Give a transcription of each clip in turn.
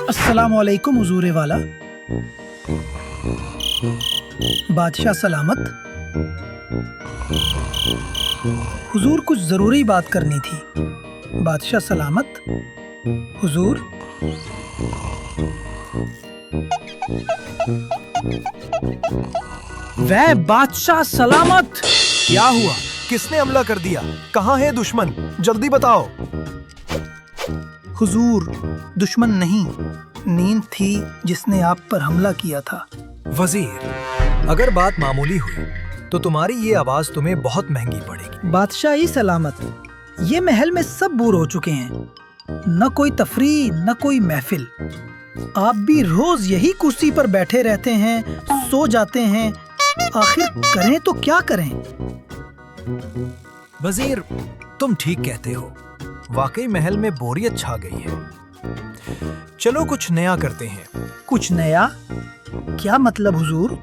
अस्सलामु अलैकुम हुजूर वाला। बादशाह सलामत। हुजूर कुछ ज़रूरी बात करनी थी। बादशाह सलामत। हुजूर। वह बादशाह सलामत। क्या हुआ? किसने हमला कर दिया? कहाँ है दुश्मन? जल्दी बताओ। हुजूर, दुश्मन नहीं, नींद थी जिसने आप पर हमला किया था। वजीर, अगर बात मामूली हुई तो तुम्हारी ये आवाज तुम्हें बहुत महंगी पड़ेगी। बादशाही सलामत। ये महल में सब बूढ़ हो चुके हैं, न कोई तफरी न कोई महफिल। आप भी रोज यही कुर्सी पर बैठे रहते हैं, सो जाते हैं। आखिर करें तो क्या करें? वजीर, तुम ठीक कहते हो। वाकई महल में बोरियत छा गई है। चलो कुछ नया करते हैं। कुछ नया? क्या मतलब हुजूर?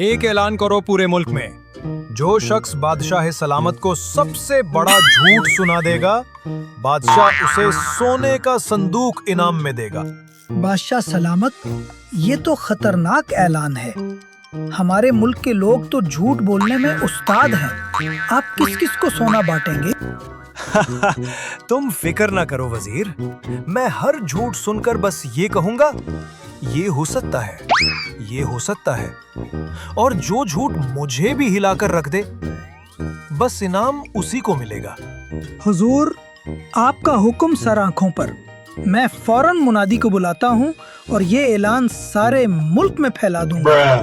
एक ऐलान करो पूरे मुल्क में, जो शख्स बादशाह सलामत को सबसे बड़ा झूठ सुना देगा, बादशाह उसे सोने का संदूक इनाम में देगा। बादशाह सलामत, ये तो खतरनाक ऐलान है। हमारे मुल्क के लोग तो झूठ बोलने में उस्ताद हैं। आप किस किस को सोना बांटेंगे? तुम फिक्र ना करो वजीर, मैं हर झूठ सुनकर बस ये कहूंगा, ये हो सकता है, ये हो सकता है, और जो झूठ मुझे भी हिलाकर रख दे, बस इनाम उसी को मिलेगा। हुजूर, आपका हुक्म सर आंखों पर। मैं फौरन मुनादी को बुलाता हूँ और ये ऐलान सारे मुल्क में फैला दूंगा।